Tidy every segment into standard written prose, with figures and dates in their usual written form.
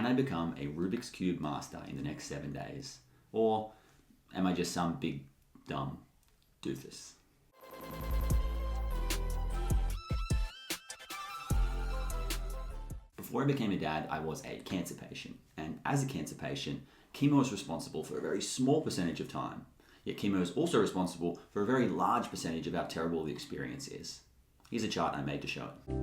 Can I become a Rubik's Cube master in the next 7 days? Or am I just some big, dumb doofus? Before I became a dad, I was a cancer patient. And as a cancer patient, chemo is responsible for a very small percentage of time. Yet chemo is also responsible for a very large percentage of how terrible the experience is. Here's a chart I made to show it.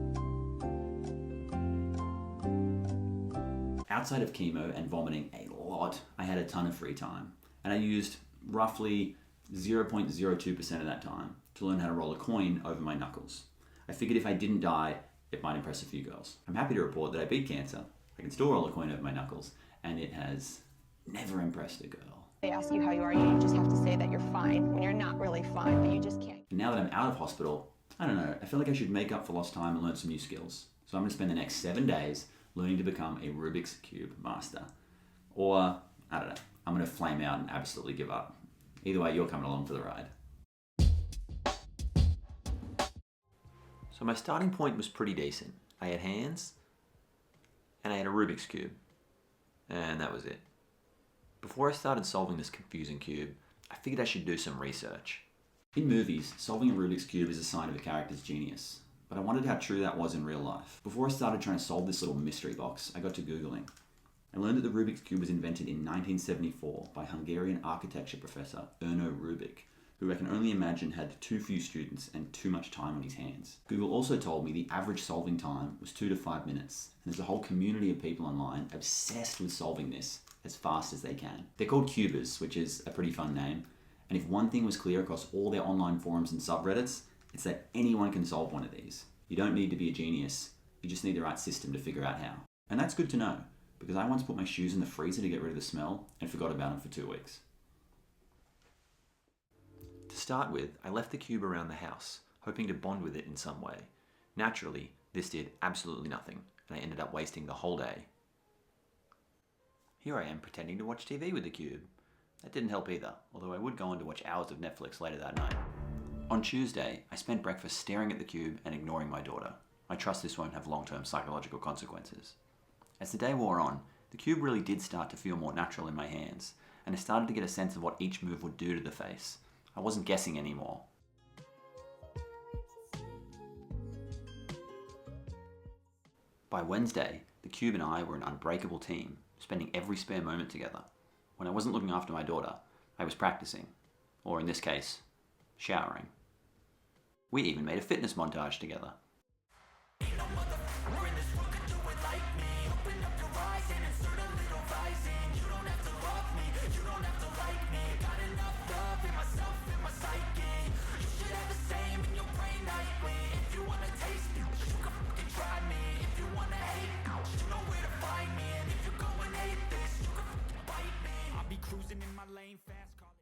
Outside of chemo and vomiting a lot, I had a ton of free time. And I used roughly 0.02% of that time to learn how to roll a coin over my knuckles. I figured if I didn't die, it might impress a few girls. I'm happy to report that I beat cancer. I can still roll a coin over my knuckles, and it has never impressed a girl. They ask you how you are, you just have to say that you're fine when you're not really fine, but you just can't. And now that I'm out of hospital, I don't know, I feel like I should make up for lost time and learn some new skills. So I'm gonna spend the next 7 days learning to become a Rubik's Cube master. Or, I don't know, I'm gonna flame out and absolutely give up. Either way, you're coming along for the ride. So my starting point was pretty decent. I had hands, and I had a Rubik's Cube. And that was it. Before I started solving this confusing cube, I figured I should do some research. In movies, solving a Rubik's Cube is a sign of a character's genius, but I wondered how true that was in real life. Before I started trying to solve this little mystery box, I got to Googling. I learned that the Rubik's Cube was invented in 1974 by Hungarian architecture professor Erno Rubik, who I can only imagine had too few students and too much time on his hands. Google also told me the average solving time was 2 to 5 minutes, and there's a whole community of people online obsessed with solving this as fast as they can. They're called cubers, which is a pretty fun name, and if one thing was clear across all their online forums and subreddits, it's that anyone can solve one of these. You don't need to be a genius, you just need the right system to figure out how. And that's good to know, because I once put my shoes in the freezer to get rid of the smell and forgot about them for 2 weeks. To start with, I left the cube around the house, hoping to bond with it in some way. Naturally, this did absolutely nothing, and I ended up wasting the whole day. Here I am pretending to watch TV with the cube. That didn't help either, although I would go on to watch hours of Netflix later that night. On Tuesday, I spent breakfast staring at the cube and ignoring my daughter. I trust this won't have long-term psychological consequences. As the day wore on, the cube really did start to feel more natural in my hands, and I started to get a sense of what each move would do to the face. I wasn't guessing anymore. By Wednesday, the cube and I were an unbreakable team, spending every spare moment together. When I wasn't looking after my daughter, I was practicing, or in this case, showering. We even made a fitness montage together.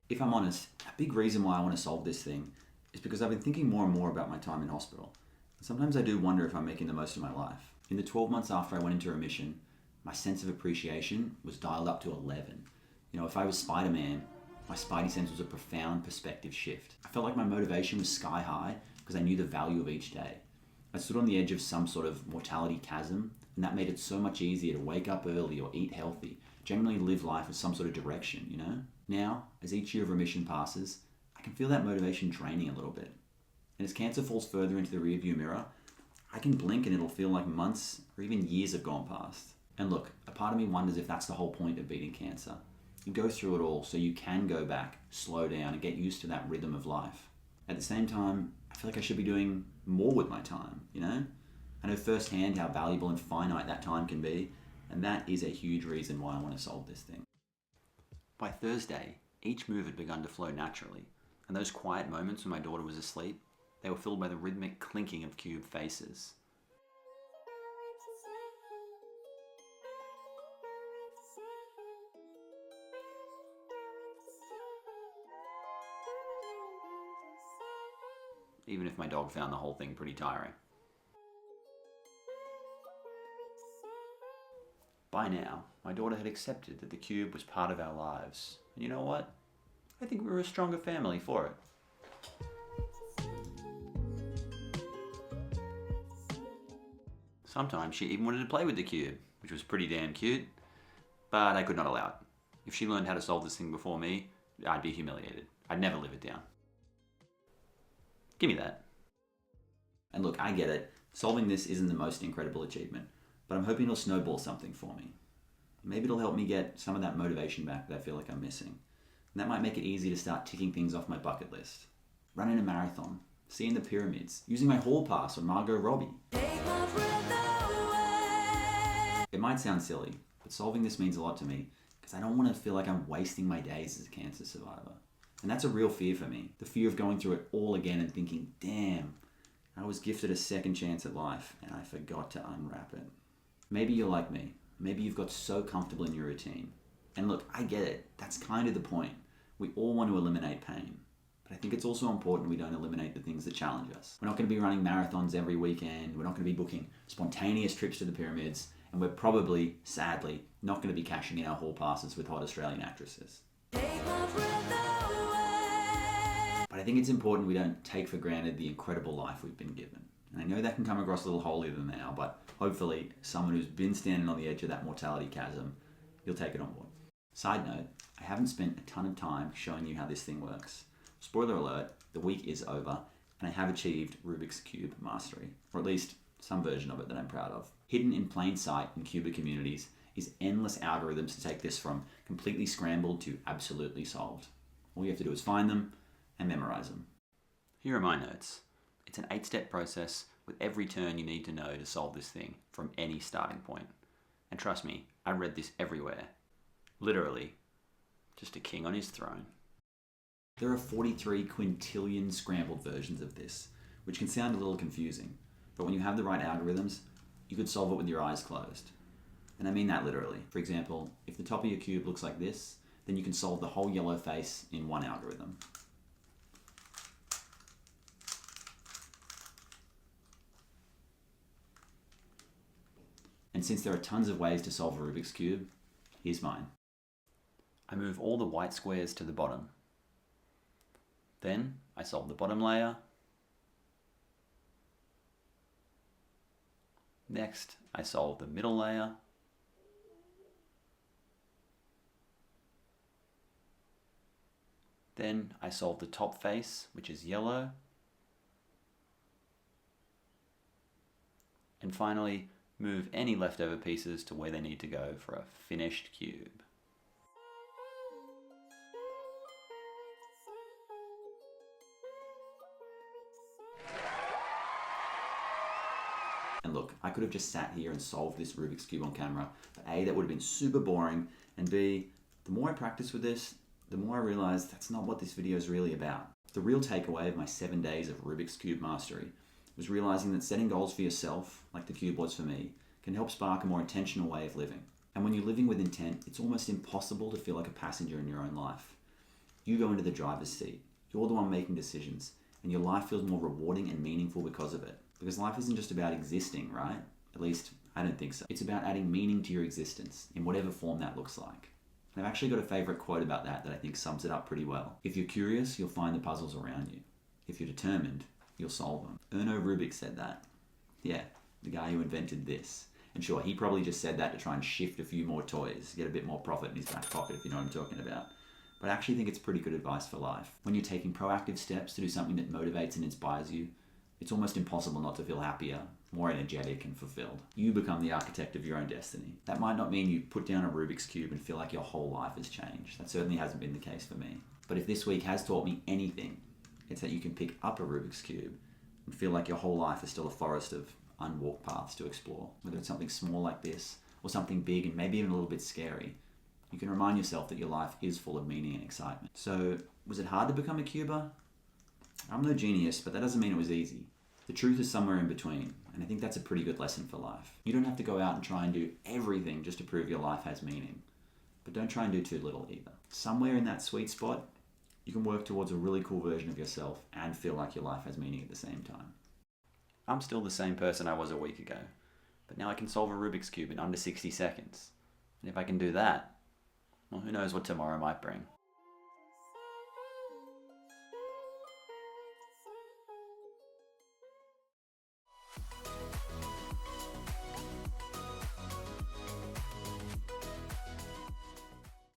If I'm honest, a big reason why I want to solve this thing is because I've been thinking more and more about my time in hospital. Sometimes I do wonder if I'm making the most of my life. In the 12 months after I went into remission, my sense of appreciation was dialed up to 11. You know, if I was Spider-Man, my spidey sense was a profound perspective shift. I felt like my motivation was sky high because I knew the value of each day. I stood on the edge of some sort of mortality chasm, and that made it so much easier to wake up early or eat healthy, generally live life with some sort of direction, you know? Now, as each year of remission passes, I can feel that motivation draining a little bit. And as cancer falls further into the rearview mirror, I can blink and it'll feel like months or even years have gone past. And look, a part of me wonders if that's the whole point of beating cancer. You go through it all so you can go back, slow down, and get used to that rhythm of life. At the same time, I feel like I should be doing more with my time, you know? I know firsthand how valuable and finite that time can be, and that is a huge reason why I want to solve this thing. By Thursday, each move had begun to flow naturally, and those quiet moments when my daughter was asleep, they were filled by the rhythmic clinking of cube faces. Even if my dog found the whole thing pretty tiring. By now, my daughter had accepted that the cube was part of our lives. And you know what? I think we were a stronger family for it. Sometimes she even wanted to play with the cube, which was pretty damn cute. but I could not allow it. If she learned how to solve this thing before me, I'd be humiliated. I'd never live it down. Give me that. And look, I get it. Solving this isn't the most incredible achievement, but I'm hoping it'll snowball something for me. Maybe it'll help me get some of that motivation back that I feel like I'm missing. And that might make it easy to start ticking things off my bucket list. Running a marathon, seeing the pyramids, using my hall pass on Margot Robbie. It might sound silly, but solving this means a lot to me because I don't want to feel like I'm wasting my days as a cancer survivor. And that's a real fear for me. The fear of going through it all again and thinking, damn, I was gifted a second chance at life and I forgot to unwrap it. Maybe you're like me. Maybe you've got so comfortable in your routine. And look, I get it. That's kind of the point. We all want to eliminate pain. But I think it's also important we don't eliminate the things that challenge us. We're not going to be running marathons every weekend. We're not going to be booking spontaneous trips to the pyramids. And we're probably, sadly, not going to be cashing in our hall passes with hot Australian actresses. But I think it's important we don't take for granted the incredible life we've been given. And I know that can come across a little holier than thou, but hopefully someone who's been standing on the edge of that mortality chasm, you'll take it on board. Side note, I haven't spent a ton of time showing you how this thing works. Spoiler alert, the week is over, and I have achieved Rubik's Cube mastery, or at least some version of it that I'm proud of. Hidden in plain sight in Cuba communities is endless algorithms to take this from completely scrambled to absolutely solved. All you have to do is find them and memorize them. Here are my notes. It's an 8-step process with every turn you need to know to solve this thing from any starting point. And trust me, I read this everywhere. Literally, just a king on his throne. There are 43 quintillion scrambled versions of this, which can sound a little confusing, but when you have the right algorithms, you could solve it with your eyes closed. And I mean that literally. For example, if the top of your cube looks like this, then you can solve the whole yellow face in one algorithm. And since there are tons of ways to solve a Rubik's Cube, here's mine. I move all the white squares to the bottom. Then I solve the bottom layer. Next, I solve the middle layer. Then I solve the top face, which is yellow. And finally, move any leftover pieces to where they need to go for a finished cube. And look, I could have just sat here and solved this Rubik's Cube on camera, but A, that would have been super boring, and B, the more I practice with this, the more I realize that's not what this video is really about. The real takeaway of my 7 days of Rubik's Cube mastery was realizing that setting goals for yourself, like the cube was for me, can help spark a more intentional way of living. And when you're living with intent, it's almost impossible to feel like a passenger in your own life. You go into the driver's seat, you're the one making decisions, and your life feels more rewarding and meaningful because of it. Because life isn't just about existing, right? At least, I don't think so. It's about adding meaning to your existence, in whatever form that looks like. And I've actually got a favorite quote about that I think sums it up pretty well. If you're curious, you'll find the puzzles around you. If you're determined, you'll solve them. Erno Rubik said that. Yeah, the guy who invented this. And sure, he probably just said that to try and shift a few more toys, get a bit more profit in his back pocket, if you know what I'm talking about. But I actually think it's pretty good advice for life. When you're taking proactive steps to do something that motivates and inspires you, it's almost impossible not to feel happier, more energetic and fulfilled. You become the architect of your own destiny. That might not mean you put down a Rubik's Cube and feel like your whole life has changed. That certainly hasn't been the case for me. But if this week has taught me anything, it's that you can pick up a Rubik's Cube and feel like your whole life is still a forest of unwalked paths to explore. Whether it's something small like this, or something big and maybe even a little bit scary, you can remind yourself that your life is full of meaning and excitement. So, was it hard to become a cuber? I'm no genius, but that doesn't mean it was easy. The truth is somewhere in between, and I think that's a pretty good lesson for life. You don't have to go out and try and do everything just to prove your life has meaning, but don't try and do too little either. Somewhere in that sweet spot, you can work towards a really cool version of yourself and feel like your life has meaning at the same time. I'm still the same person I was a week ago, but now I can solve a Rubik's Cube in under 60 seconds. And if I can do that, well, who knows what tomorrow might bring.